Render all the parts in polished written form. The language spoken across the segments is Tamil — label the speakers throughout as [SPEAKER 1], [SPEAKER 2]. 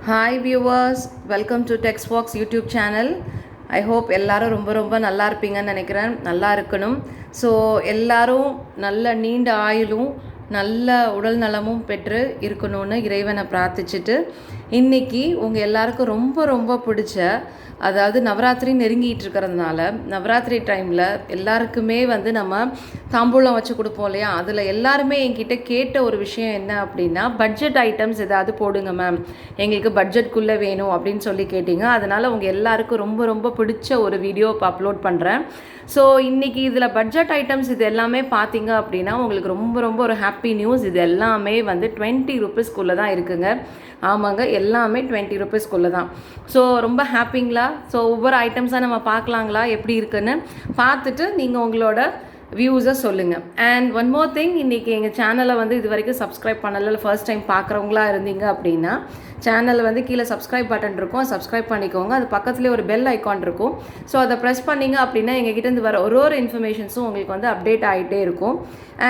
[SPEAKER 1] Hi viewers, welcome to Techsbox YouTube channel. I hope எல்லாரும் ரொம்ப நல்லா இருப்பீங்கன்னு நினைக்கிறேன். நல்லா இருக்கணும். ஸோ எல்லாரும் நல்ல நீண்ட ஆயுளும் நல்ல உடல் நலமும் பெற்று இருக்கணும்னு இறைவனை பிரார்த்திச்சுட்டு இன்றைக்கி உங்கள் எல்லாருக்கும் ரொம்ப பிடிச்ச, அதாவது நவராத்திரி நெருங்கிட்டு இருக்கிறதுனால நவராத்திரி டைமில் எல்லாருக்குமே நம்ம தாம்பூலம் வச்சு கொடுப்போம் இல்லையா. அதில் எல்லாருமே என்கிட்ட கேட்ட ஒரு விஷயம் என்ன அப்படின்னா, பட்ஜெட் ஐட்டம்ஸ் ஏதாவது போடுங்க மேம், எங்களுக்கு பட்ஜெட்குள்ளே வேணும் அப்படின்னு சொல்லி கேட்டிங்க. அதனால் உங்கள் எல்லாருக்கும் ரொம்ப பிடிச்ச ஒரு வீடியோ இப்போ அப்லோட் பண்ணுறேன். ஸோ இன்றைக்கி இதில் பட்ஜெட் ஐட்டம்ஸ் இது எல்லாமே பார்த்தீங்க அப்படின்னா உங்களுக்கு ரொம்ப ஒரு ஹாப்பி நியூஸ். இது எல்லாமே 20 ருபீஸ்க்குள்ளே தான் இருக்குங்க. ஆமாங்க, எல்லாமே 20 ருபீஸ்க்குள்ளே தான். ஸோ ரொம்ப ஹாப்பிங்களா? ஸோ ஒவ்வொரு ஐட்டம்ஸாக நம்ம பார்க்கலாங்களா எப்படி இருக்குன்னு பார்த்துட்டு நீங்கள் உங்களோட வியூஸை சொல்லுங்கள். அண்ட் ஒன் மோர் திங், இன்றைக்கி எங்கள் சேனலை இது வரைக்கும் சப்ஸ்கிரைப் பண்ணலை, ஃபர்ஸ்ட் டைம் பார்க்குறவங்களா இருந்தீங்க அப்படின்னா சேனலில் கீழே சப்ஸ்கிரைப் பட்டன் இருக்கும், சப்ஸ்கிரைப் பண்ணிக்கோங்க. அது பக்கத்துலேயே ஒரு பெல் ஐக்கான் இருக்கும். ஸோ அதை ப்ரெஸ் பண்ணிங்க அப்படின்னா எங்ககிட்டேருந்து வர ஒரு இன்ஃபர்மேஷன்ஸும் உங்களுக்கு அப்டேட் ஆகிட்டே இருக்கும்.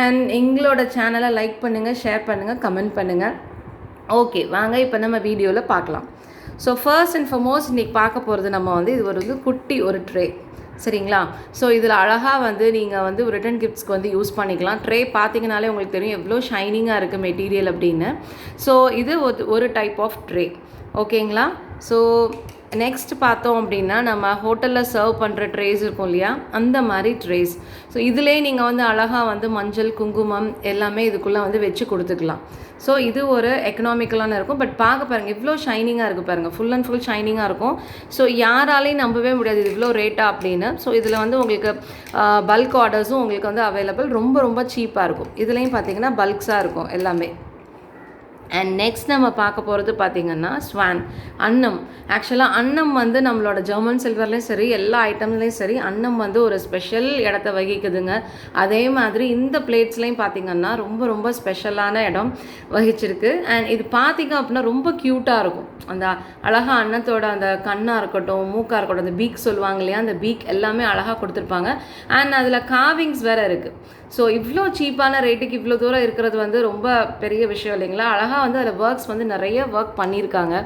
[SPEAKER 1] அண்ட் எங்களோட சேனலை லைக் பண்ணுங்கள், ஷேர் பண்ணுங்கள், கமெண்ட் பண்ணுங்கள். ஓகே, வாங்க இப்போ நம்ம வீடியோவில் பார்க்கலாம். ஸோ ஃபர்ஸ்ட் அண்ட் ஃபார்மோஸ்ட் இன்றைக்கி பார்க்க போகிறது நம்ம இது ஒரு குட்டி ஒரு ட்ரே, சரிங்களா. ஸோ இதில் அழகாக நீங்கள் ரிட்டன் கிஃப்ட்ஸ்க்கு யூஸ் பண்ணிக்கலாம். ட்ரே பார்த்தீங்கனாலே உங்களுக்கு தெரியும் எவ்வளோ ஷைனிங்காக இருக்குது மெட்டீரியல் அப்படின்னு. ஸோ இது ஒரு டைப் ஆஃப் ட்ரே, ஓகேங்களா. ஸோ நெக்ஸ்ட் பார்த்தோம் அப்படின்னா நம்ம ஹோட்டலில் சர்வ் பண்ணுற ட்ரேஸ் இருக்கும் இல்லையா, அந்த மாதிரி ட்ரேஸ். ஸோ இதிலே நீங்கள் அழகாக மஞ்சள் குங்குமம் எல்லாமே இதுக்குள்ளே வச்சு கொடுத்துக்கலாம். ஸோ இது ஒரு எக்கனாமிக்கலான இருக்கும். பட் பார்க்க பாருங்கள் இவ்வளோ ஷைனிங்காக இருக்குது பாருங்கள், ஃபுல் அண்ட் ஃபுல் ஷைனிங்காக இருக்கும். ஸோ யாராலையும் நம்பவே முடியாது இது இவ்வளோ ரேட்டா அப்படின்னு. ஸோ இதில் உங்களுக்கு பல்க் ஆர்டர்ஸும் உங்களுக்கு அவைலபிள், ரொம்ப சீப்பாக இருக்கும். இதுலேயும் பார்த்தீங்கன்னா பல்க்ஸாக இருக்கும் எல்லாமே. அண்ட் நெக்ஸ்ட் நம்ம பார்க்க போகிறது பார்த்திங்கன்னா ஸ்வான் அன்னம். ஆக்சுவலாக அன்னம் நம்மளோட ஜெர்மன் சில்வர்லேயும் சரி எல்லா ஐட்டம்லேயும் சரி அன்னம் ஒரு ஸ்பெஷல் இடத்த வகிக்குதுங்க. அதே மாதிரி இந்த பிளேட்ஸ்லேயும் பார்த்திங்கன்னா ரொம்ப ஸ்பெஷலான இடம் வகிச்சிருக்கு. அண்ட் இது பார்த்திங்க அப்படின்னா ரொம்ப க்யூட்டாக இருக்கும். அந்த அழகாக அன்னத்தோட அந்த கண்ணாக இருக்கட்டும், மூக்காக இருக்கட்டும், அந்த பீக் சொல்லுவாங்க இல்லையா, அந்த பீக் எல்லாமே அழகாக கொடுத்துருப்பாங்க. அண்ட் அதில் காவிங்ஸ் வேறு இருக்குது. ஸோ இவ்வளோ சீப்பான ரேட்டுக்கு இவ்வளோ தூரம் இருக்கிறது ரொம்ப பெரிய விஷயம் இல்லைங்களா. அழகாக அதில் ஒர்க்ஸ் நிறைய ஒர்க் பண்ணியிருக்காங்க.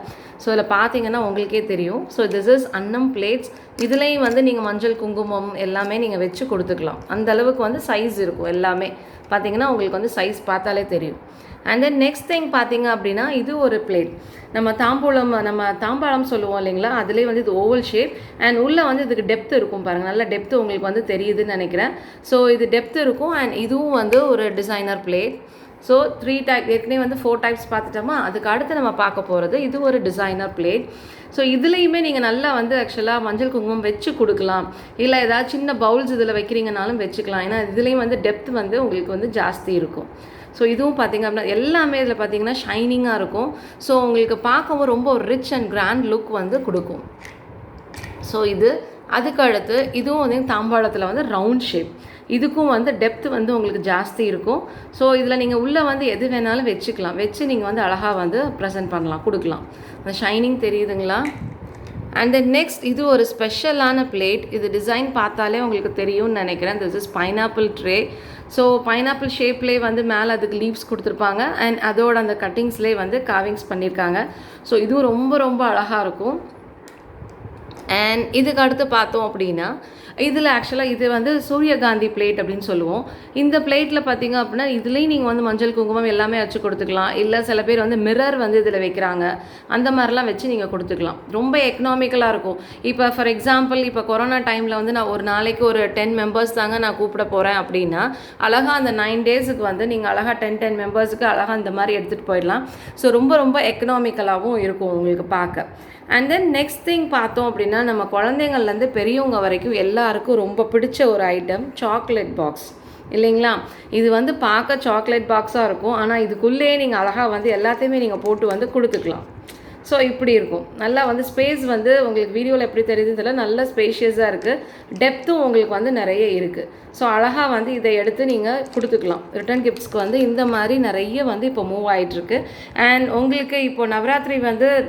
[SPEAKER 1] ஸோ அதில் பார்த்தீங்கன்னா உங்களுக்கே தெரியும். ஸோ திஸ் இஸ் அன்னம் பிளேட்ஸ். இதுலேயும் நீங்கள் மஞ்சள் குங்குமம் எல்லாமே நீங்கள் வச்சு கொடுத்துக்கலாம். அந்த அளவுக்கு சைஸ் இருக்கும் எல்லாமே. பார்த்தீங்கன்னா உங்களுக்கு சைஸ் பார்த்தாலே தெரியும். அண்ட் தென் நெக்ஸ்ட் திங் பார்த்தீங்க அப்படின்னா இது ஒரு பிளேட். நம்ம தாம்பாளம் சொல்லுவோம் இல்லைங்களா, அதுலேயே இது ஓவல் ஷேப். அண்ட் உள்ளே இதுக்கு டெப்த் இருக்கும் பாருங்கள், நல்ல டெப்த் உங்களுக்கு தெரியுதுன்னு நினைக்கிறேன். ஸோ இது டெப்த் இருக்கும். அண்ட் இதுவும் ஒரு டிசைனர் பிளேட். ஸோ 3 டைப், ஏற்கனவே 4 டைப்ஸ் பார்த்துட்டோமா. அதுக்கு அடுத்து நம்ம பார்க்க போகிறது இது ஒரு டிசைனர் பிளேட். ஸோ இதுலேயுமே நீங்கள் நல்லா ஆக்சுவலாக மஞ்சள் குங்குமம் வச்சு கொடுக்கலாம், இல்லை ஏதாவது சின்ன பவுல்ஸ் இதில் வைக்கிறீங்கனாலும் வச்சுக்கலாம். ஏன்னா இதுலேயும் டெப்த் உங்களுக்கு ஜாஸ்தி இருக்கும். ஸோ இதுவும் பார்த்திங்க அப்படின்னா எல்லாமே இதில் பார்த்திங்கன்னா ஷைனிங்காக இருக்கும். ஸோ உங்களுக்கு பார்க்கவும் ரொம்ப ரிச் அண்ட் கிராண்ட் லுக் கொடுக்கும். ஸோ இது அதுக்கு அடுத்து இதுவும் தாம்பாளத்தில் ரவுண்ட் ஷேப். இதுக்கும் டெப்த் உங்களுக்கு ஜாஸ்தி இருக்கும். ஸோ இதில் நீங்கள் உள்ளே எது வேணாலும் வச்சுக்கலாம், வச்சு நீங்கள் அழகாக ப்ரெசென்ட் பண்ணலாம், கொடுக்கலாம். அந்த ஷைனிங் தெரியுதுங்களா. அண்ட் தென் நெக்ஸ்ட் இது ஒரு ஸ்பெஷலான பிளேட். இது டிசைன் பார்த்தாலே உங்களுக்கு தெரியும்னு நினைக்கிறேன். This is pineapple tray. So pineapple ஷேப்லேயே மேலே அதுக்கு லீவ்ஸ் கொடுத்துருப்பாங்க. அண்ட் அதோட அந்த கட்டிங்ஸ்லேயே காவிங்ஸ் பண்ணியிருக்காங்க. ஸோ இதுவும் ரொம்ப அழகாக இருக்கும். அண்ட் இதுக்கு அடுத்து பார்த்தோம் அப்படின்னா இதில் ஆக்சுவலாக இது சூரியகாந்தி பிளேட் அப்படின்னு சொல்லுவோம். இந்த பிளேட்டில் பார்த்தீங்க அப்படின்னா இதுலேயும் நீங்கள் மஞ்சள் குங்குமம் எல்லாமே வச்சு கொடுத்துக்கலாம். இல்லை சில பேர் மிரர் இதில் வைக்கிறாங்க, அந்த மாதிரிலாம் வச்சு நீங்கள் கொடுத்துக்கலாம். ரொம்ப எக்கனாமிக்கலாக இருக்கும். இப்போ ஃபார் எக்ஸாம்பிள் இப்போ கொரோனா டைமில் நான் ஒரு நாளைக்கு ஒரு 10 மெம்பர்ஸ் தாங்க நான் கூப்பிட போகிறேன் அப்படின்னா அழகாக அந்த 9 டேஸுக்கு நீங்கள் அழகாக 10 மெம்பர்ஸுக்கு அழகாக இந்த மாதிரி எடுத்துகிட்டு போயிடலாம். ஸோ ரொம்ப எக்கனாமிக்கலாகவும் இருக்கும் உங்களுக்கு பார்க்க. அண்ட் தென் நெக்ஸ்ட் திங் பார்த்தோம் அப்படின்னா நம்ம குழந்தைங்கள்லேருந்து பெரியவங்க வரைக்கும் எல்லாருக்கும் ரொம்ப பிடிச்ச ஒரு ஐட்டம் சாக்லேட் பாக்ஸ் இல்லைங்களா. இது பார்க்க சாக்லேட் பாக்ஸாக இருக்கும். ஆனால் இதுக்குள்ளேயே நீங்கள் அழகாக எல்லாத்தையுமே நீங்கள் போட்டு கொடுத்துக்கலாம். ஸோ இப்படி இருக்கும். நல்லா ஸ்பேஸ் உங்களுக்கு வீடியோவில் எப்படி தெரியுதுன்னு தெரியல, நல்ல ஸ்பேஷியஸாக இருக்குது. டெப்த்தும் உங்களுக்கு நிறைய இருக்குது. ஸோ அழகாக இதை எடுத்து நீங்கள் கொடுத்துக்கலாம். ரிட்டன் கிஃப்ட்ஸ்க்கு இந்த மாதிரி நிறைய இப்போ மூவ் ஆகிட்டுருக்கு. அண்ட் உங்களுக்கு இப்போ நவராத்திரி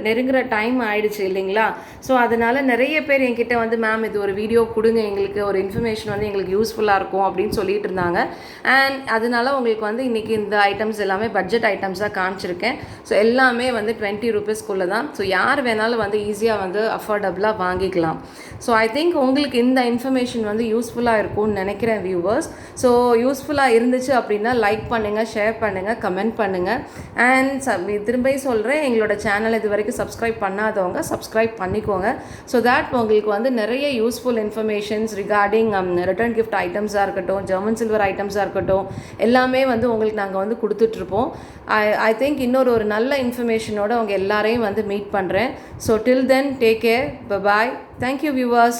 [SPEAKER 1] நெருங்குற டைம் ஆயிடுச்சு இல்லைங்களா. ஸோ அதனால் நிறைய பேர் என்கிட்ட மேம் இது ஒரு வீடியோ கொடுங்க, எங்களுக்கு ஒரு இன்ஃபர்மேஷன் எங்களுக்கு யூஸ்ஃபுல்லாக இருக்கும் அப்படின்னு சொல்லிட்டு இருந்தாங்க. அண்ட் அதனால உங்களுக்கு இன்றைக்கி இந்த ஐட்டம்ஸ் எல்லாமே பட்ஜெட் ஐட்டம்ஸாக காமிச்சிருக்கேன். ஸோ எல்லாமே 20 ருபீஸ்க்குள்ளே தான். ஸோ யார் வேணாலும் வந்து ஈஸியாக வந்து அஃபோர்டபுளாக வாங்கிக்கலாம். ஸோ ஐ திங்க் உங்களுக்கு இந்த இன்ஃபர்மேஷன் வந்து யூஸ்ஃபுல்லாக இருக்கும்னு நினைக்கிறேன் வியூவர்ஸ். ஸோ யூஸ்ஃபுல்லாக இருந்துச்சு அப்படின்னா லைக் பண்ணுங்கள், ஷேர் பண்ணுங்கள், கமெண்ட் பண்ணுங்கள். அண்ட் திரும்ப சொல்கிறேன், எங்களோட சேனல் இது வரைக்கும் சப்ஸ்கிரைப் பண்ணாதவங்க சப்ஸ்கிரைப் பண்ணிக்கோங்க. ஸோ தேட் உங்களுக்கு வந்து நிறைய useful informations regarding return gift ஐட்டம்ஸாக இருக்கட்டும், ஜெர்மன் சில்வர் ஐட்டம்ஸாக இருக்கட்டும், எல்லாமே வந்து உங்களுக்கு நாங்கள் வந்து கொடுத்துட்ருப்போம். ஐ திங்க் இன்னொரு ஒரு நல்ல இன்ஃபர்மேஷனோட அவங்க எல்லாரையும் வந்து மீட் பண்ணுறேன். So till then take care, bye bye. Thank you viewers.